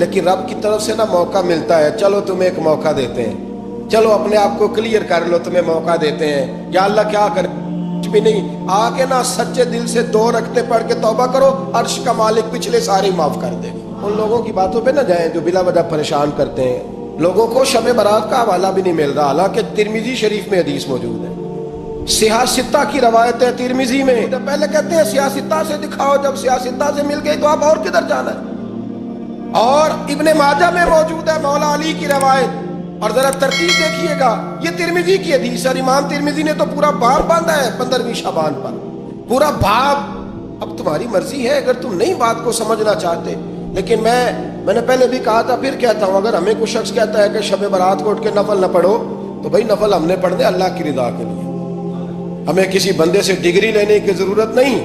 لیکن رب کی طرف سے نا موقع ملتا ہے، چلو تمہیں ایک موقع دیتے ہیں، چلو اپنے آپ کو کلیئر کر لو، تمہیں موقع دیتے ہیں۔ یا اللہ کیا کرے؟ کچھ بھی نہیں، آ کے نا سچے دل سے 2 رکعتیں پڑھ کے توبہ کرو، عرش کا مالک پچھلے سارے معاف کر دے۔ ان لوگوں کی باتوں پہ نہ جائیں جو بلا وجہ پریشان کرتے ہیں لوگوں کو۔ شب برات کا حوالہ بھی نہیں مل رہا، حالانکہ ترمذی شریف میں حدیث موجود ہے، سیاہ ستہ کی روایت ہے ترمذی میں۔ پہلے کہتے ہیں سیاہ ستہ سے دکھاؤ، جب سیاہ ستہ سے مل گئی تو اب اور کدھر جانا ہے؟ اور ابن ماجہ میں موجود ہے مولا علی کی روایت، اور ذرا ترتیب دیکھیے گا، یہ ترمذی کی حدیث ہے، اور امام ترمذی نے تو پورا باب باندھا ہے 15ویں شعبان پر، پورا باب۔ اب تمہاری مرضی ہے اگر تم نہیں بات کو سمجھنا چاہتے، لیکن میں نے پہلے بھی کہا تھا، پھر کہتا ہوں، اگر ہمیں کوئی شخص کہتا ہے کہ شب برات کو اٹھ کے نفل نہ پڑھو، تو بھائی نفل ہم نے پڑھنے اللہ کی رضا کے لیے، ہمیں کسی بندے سے ڈگری لینے کی ضرورت نہیں،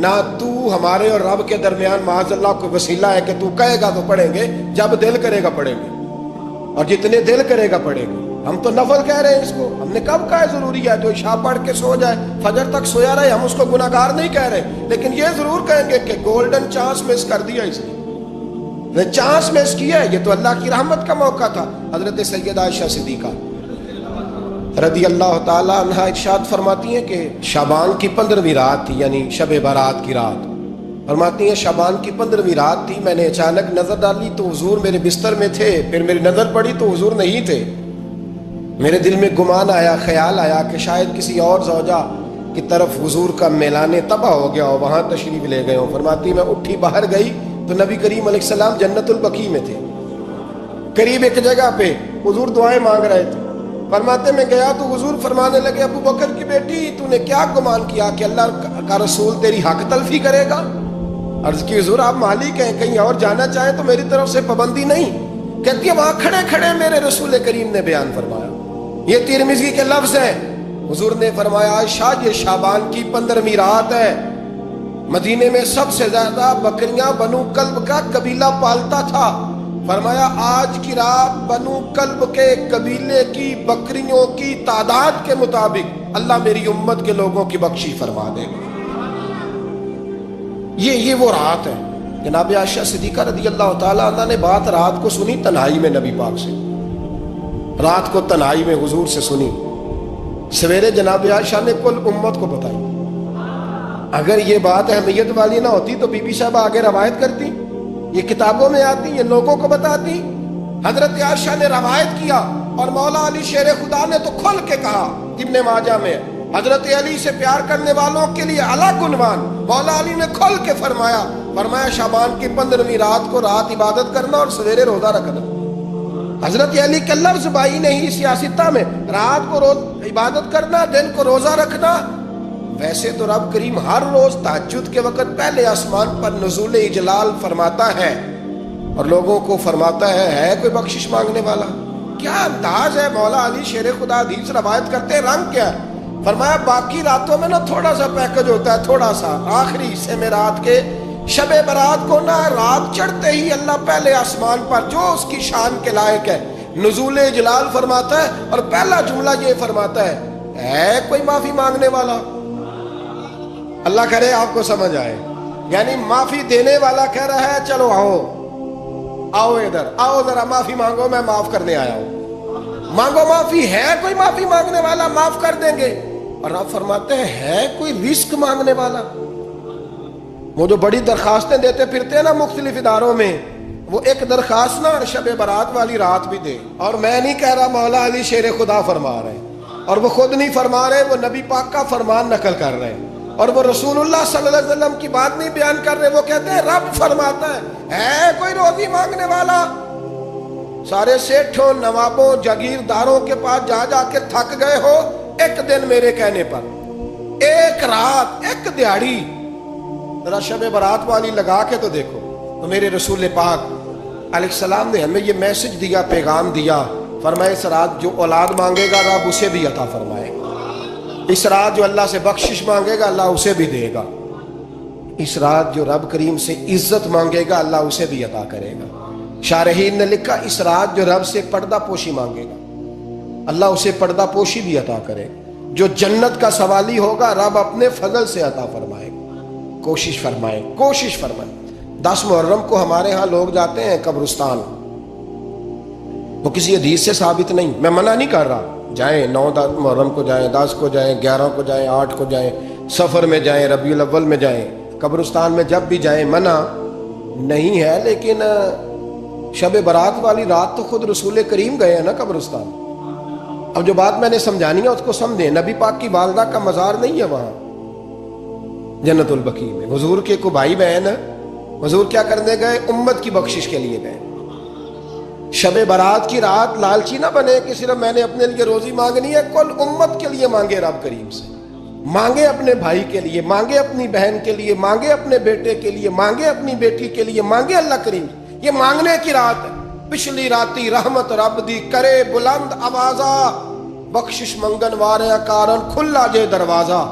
نہ تو ہمارے اور رب کے درمیان معاذ اللہ کوئی وسیلہ ہے کہ تو کہے گا تو پڑھیں گے، جب دل کرے گا پڑھیں گے، اور جتنے دل کرے گا پڑھیں گے۔ ہم تو نفل کہہ رہے ہیں اس کو، ہم نے کب کہا ہے ضروری ہے تو عشاء پڑھ کے سو جائے، فجر تک سویا رہے، ہم اس کو گناہ گار نہیں کہہ رہے، لیکن یہ ضرور کہیں گے کہ گولڈن چانس مس کر دیا اس نے چانس مس کیا ہے، یہ تو اللہ کی رحمت کا موقع تھا۔ حضرت سیدہ عائشہ صدیقہ رضی اللہ تعالی عنہا ارشاد فرماتی ہیں کہ شعبان کی 15ویں رات تھی، یعنی شب برات کی رات، فرماتی ہیں شعبان کی 15ویں رات تھی، میں نے اچانک نظر ڈالی تو حضور میرے بستر میں تھے، پھر میری نظر پڑی تو حضور نہیں تھے، میرے دل میں گمان آیا، خیال آیا کہ شاید کسی اور زوجہ کی طرف حضور کا میلانے تباہ ہو گیا ہو، وہاں تشریف لے گئے ہوں۔ فرماتی میں اٹھی باہر گئی تو نبی کریم علیہ السلام جنت البقیع میں تھے، قریب ایک جگہ پہ حضور دعائیں مانگ رہے تھے۔ فرماتے میں گیا تو حضور فرمانے لگے، ابو بکر کی بیٹی تو نے کیا گمان کیا کہ اللہ کا رسول تیری حق تلفی کرے گا؟ عرض کی حضور آپ مالک ہیں، کہیں اور جانا چاہیں تو میری طرف سے پابندی نہیں۔ کہتی ہے وہاں کھڑے کھڑے میرے رسول کریم نے بیان فرمایا، یہ ترمذی کے لفظ ہیں، حضور نے فرمایا عائشہ یہ شعبان کی 15ویں رات ہے، مدینے میں سب سے زیادہ بکریاں بنو کلب کا قبیلہ پالتا تھا، فرمایا آج کی رات بنو کلب کے قبیلے کی بکریوں کی تعداد کے مطابق اللہ میری امت کے لوگوں کی بخشی فرما دے گا۔ یہ وہ رات ہے۔ جناب عائشہ صدیقہ رضی اللہ تعالیٰ عنہ نے بات رات کو سنی تنہائی میں، نبی پاک سے رات کو تنہائی میں حضور سے سنی، سویرے جناب عائشہ نے کل امت کو بتائی۔ اگر یہ بات اہمیت والی نہ ہوتی تو بی بی صاحب آگے روایت کرتی، یہ کتابوں میں آتی، یہ لوگوں کو بتاتی۔ حضرت عائشہ نے روایت کیا، اور مولا علی شیر خدا نے تو کھل کے کہا، ابن ماجہ میں حضرت علی سے پیار کرنے والوں کے لیے الگ عنوان، مولا علی نے کھل کے فرمایا شعبان کی 15ویں رات کو رات عبادت کرنا اور سویرے روزہ رکھنا۔ حضرت علی کے لفظ بائی نہیں سیاستہ میں، رات کو روز عبادت کرنا، دن کو روزہ رکھنا۔ ویسے تو رب کریم ہر روز تہجد کے وقت پہلے آسمان پر نزول اجلال فرماتا ہے اور لوگوں کو فرماتا ہے کوئی بخشش مانگنے والا؟ کیا انداز ہے مولا علی شیر خدا حدیث روایت کرتے ہیں، رنگ کیا ہے؟ فرمایا باقی راتوں میں نا تھوڑا سا پیکج ہوتا ہے، تھوڑا سا آخری حصے میں رات کے شب برات کو نا رات چڑھتے ہی اللہ پہلے آسمان پر جو اس کی شان کے لائق ہے نزول جلال فرماتا ہے، اور پہلا جملہ یہ فرماتا ہے کوئی معافی مانگنے والا؟ اللہ کرے آپ کو سمجھ آئے، یعنی معافی دینے والا کہہ رہا ہے چلو آؤ ادھر آؤ ذرا معافی مانگو، میں معاف کرنے آیا ہوں، مانگو معافی، ہے کوئی معافی مانگنے والا؟ معاف کر دیں گے۔ اور آپ فرماتے ہیں ہے کوئی رزق مانگنے والا؟ وہ جو بڑی درخواستیں دیتے پھرتے ہیں نا مختلف اداروں میں، وہ ایک درخواست نا شب برات والی رات بھی دے۔ اور میں نہیں کہہ رہا، مولا علی شیر خدا فرما رہے ہیں، اور وہ خود نہیں فرما رہے، وہ نبی پاک کا فرمان نقل کر رہے ہیں، اور وہ رسول اللہ صلی اللہ علیہ وسلم کی بات نہیں بیان کر رہے، وہ کہتے ہیں رب فرماتا ہے کوئی روزی مانگنے والا؟ سارے سیٹھوں نوابوں جاگیرداروں کے پاس جا جا کے تھک گئے ہو، ایک دن میرے کہنے پر، ایک رات، ایک دیہڑی ذرا شب برات والی لگا کے تو دیکھو۔ تو میرے رسول پاک علیہ السلام نے ہمیں یہ میسج دیا، پیغام دیا، فرمایا اس رات جو اولاد مانگے گا رب اسے بھی عطا فرمائے گا، اس رات جو اللہ سے بخشش مانگے گا اللہ اسے بھی دے گا، اس رات جو رب کریم سے عزت مانگے گا اللہ اسے بھی عطا کرے گا۔ شارحین نے لکھا اس رات جو رب سے پردہ پوشی مانگے گا اللہ اسے پردہ پوشی بھی عطا کرے گا، جو جنت کا سوالی ہوگا رب اپنے فضل سے عطا فرمائے گا۔ کوشش فرمائے، کوشش فرمائے۔ 10 محرم کو ہمارے ہاں لوگ جاتے ہیں قبرستان، وہ کسی حدیث سے ثابت نہیں، میں منع نہیں کر رہا، جائیں 9 محرم کو جائیں، 10 کو جائیں، 11 کو جائیں، 8 کو جائیں، سفر میں جائیں، ربیع الاول میں جائیں، قبرستان میں جب بھی جائیں منع نہیں ہے، لیکن شب برات والی رات تو خود رسول کریم گئے ہیں نا قبرستان۔ اب جو بات میں نے سمجھانی ہے اس کو سمجھیں، نبی پاک کی والدہ کا مزار نہیں ہے وہاں جنت البقیع میں، حضور کے کو بھائی بہن، حضور کیا کرنے گئے؟ امت کی بخشش کے لیے گئے۔ شب برات کی رات لالچی نہ بنے کہ صرف میں نے اپنے لیے روزی مانگنی ہے، کل امت کے لیے مانگے، رب کریم سے مانگے، اپنے بھائی کے لیے مانگے، اپنی بہن کے لیے مانگے، اپنے بیٹے کے لیے مانگے، اپنی بیٹی کے لیے مانگے، اللہ کریم یہ مانگنے کی رات ہے۔ پچھلی راتی رحمت رب دی کرے بلند آوازہ، بخشش منگن وارے کارن کھلا جے دروازہ۔